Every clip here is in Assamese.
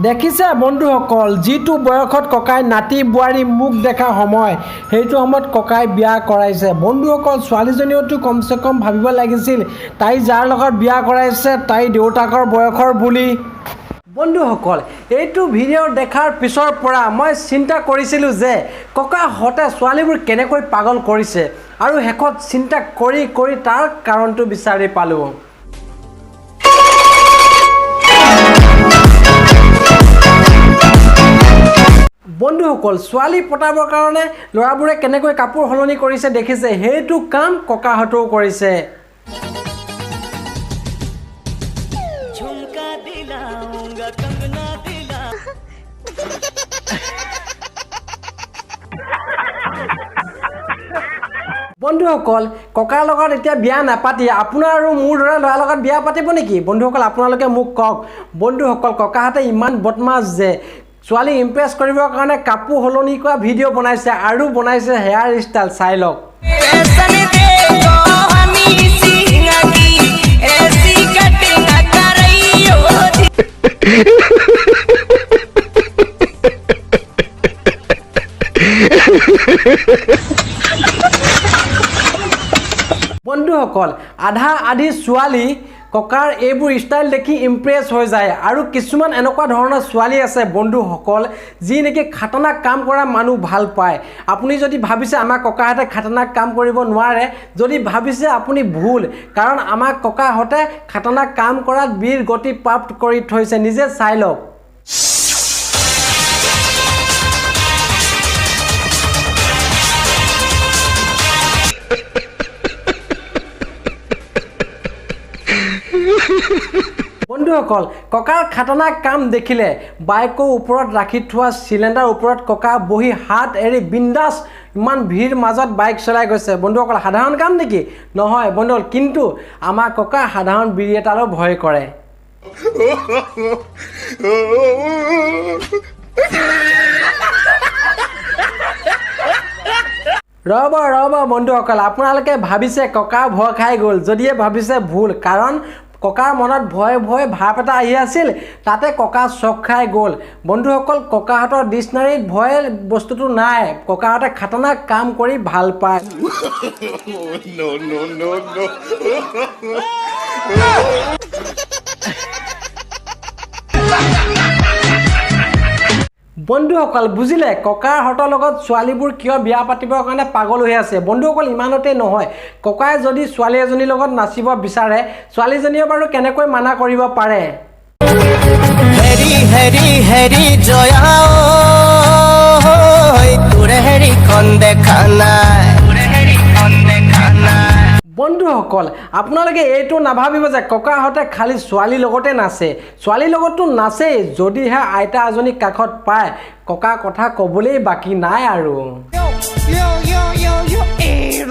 দেখিছে বন্ধুসকল, যিটো বয়সত ককাই নাতি বোৱাৰী মুখ দেখা সময়, সেইটো সময়ত ককাই বিয়া কৰাইছে। বন্ধুসকল, ছোৱালীজনীওতো কমচে কম ভাবিব লাগিছিল তাই যাৰ লগত বিয়া কৰাইছে তাই দেউতাকৰ বয়সৰ বুলি। বন্ধুসকল, এইটো ভিডিঅ' দেখাৰ পিছৰ পৰা মই চিন্তা কৰিছিলোঁ যে ককাহঁতে ছোৱালীবোৰ কেনেকৈ পাগল কৰিছে, আৰু শেষত চিন্তা কৰি কৰি তাৰ কাৰণটো বিচাৰি পালোঁ। বন্ধুসকল, ছোৱালী পতাবৰ কাৰণে ল'ৰাবোৰে কেনেকৈ কাপোৰ সলনি কৰিছে দেখিছে, সেইটো কাম ককাহঁতেও কৰিছে। বন্ধুসকল, ককাৰ লগত এতিয়া বিয়া নাপাতি আপোনাৰ আৰু মোৰ দৰে ল'ৰাৰ লগত বিয়া পাতিব নেকি? বন্ধুসকল, আপোনালোকে মোক কওক। বন্ধুসকল, ককাহঁতে ইমান বদমাছ যে ছোৱালী ইমপ্ৰেছ কৰিবৰ কাৰণে কাপোৰ সলনি কৰা ভিডিঅ' বনাইছে আৰু বনাইছে হেয়াৰ ষ্টাইল। চাই লওক। বন্ধুসকল, আধা আধি ছোৱালী ককাৰ এইবোৰ ষ্টাইল দেখি ইমপ্ৰেছ হৈ যায়, আৰু কিছুমান এনেকুৱা ধৰণৰ ছোৱালী আছে বন্ধুসকল, যি নেকি খাতনাক কাম কৰা মানুহ ভাল পায়। আপুনি যদি ভাবিছে আমাৰ ককাহঁতে খাতনাক কাম কৰিব নোৱাৰে, যদি ভাবিছে আপুনি ভুল, কাৰণ আমাৰ ককাহঁতে খাতনাক কাম কৰাত বীৰ গতি প্ৰাপ্ত কৰি থৈছে। নিজে চাই লওক। বন্ধুসকল, ককাৰ খাতনাক কাম দেখিলে বাইকৰ ওপৰত ৰাখি থোৱা চিলিণ্ডাৰৰ ওপৰত ককা বহি হাত এৰি বিন্দাছ ইমান ভিৰ মাজত বাইক চলাই গৈছে। বন্ধুসকল, সাধাৰণ কাম নেকি? নহয় বন্ধুসকল, কিন্তু আমাৰ ককা সাধাৰণ বিড়ি এটালৈ ভয় কৰে। ৰ'ব বন্ধুসকল, আপোনালোকে ভাবিছে ককা ভয় খাই গ'ল। যদিহে ভাবিছে ভুল, কাৰণ ককাৰ মনত ভয় ভাৱ এটা আহি আছিল, তাতে ককা চক খাই গ'ল। বন্ধুসকল, ককাহঁতৰ ডিক্সনাৰীত ভয় বস্তুটো নাই। ককাহঁতে খাতনাক কাম কৰি ভাল পায়। বন্ধুসকল, বুজিলে ককাহঁতৰ লগত ছোৱালীবোৰ কিয় বিয়া পাতিবৰ কাৰণে পাগল হৈ আছে? বন্ধুসকল, ইমানতে নহয়, ককাই যদি ছোৱালী এজনীৰ লগত নাচিব বিচাৰে, ছোৱালীজনীয়ে বাৰু কেনেকৈ মানা কৰিব পাৰে? হেৰি হেৰি হেৰি জয়া তোৰে হেৰিখন দেখা নাই। বন্ধুসকল, আপোনালোকে এইটো নাভাবিব যে ককাহঁতে খালি ছোৱালীৰ লগতে নাচে। ছোৱালীৰ লগততো নাচেই, যদিহে আইতা এজনী কাষত পায়, ককাৰ কথা ক'বলৈ বাকী নাই আৰু।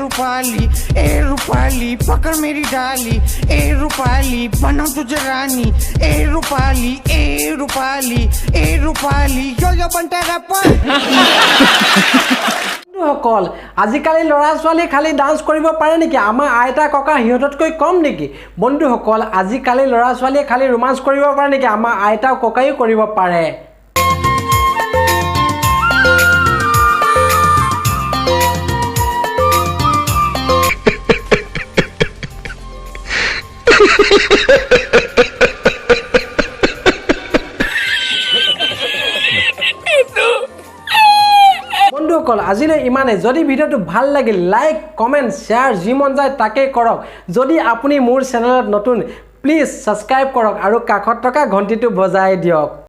रूपाली ए रूपाली पकड़ मेरी डाली ए रूपाली बनाऊं तुझे रानी ए रूपाली यो यो बनता रैपर। বন্ধুসকল, আজিকালি ল'ৰা ছোৱালী খালি ডান্স কৰিব পাৰে নেকি? আমাৰ আইতা ককা সিহঁততকৈ কম নেকি? বন্ধুসকল, আজিকালি ল'ৰা ছোৱালীয়ে খালি ৰোমাঞ্চ কৰিব পাৰে নেকি? আমাৰ আইতা ককাইও কৰিব পাৰে। বন্ধুসকল, আজিলৈ ইমানে। যদি ভিডিঅ'টো ভাল লাগিল, লাইক কমেণ্ট শ্বেয়াৰ যি মন যায় তাকেই কৰক। যদি আপুনি মোৰ চেনেলত নতুন, প্লিজ ছাবস্ক্ৰাইব কৰক আৰু কাষত থকা ঘণ্টিটো বজাই দিয়ক।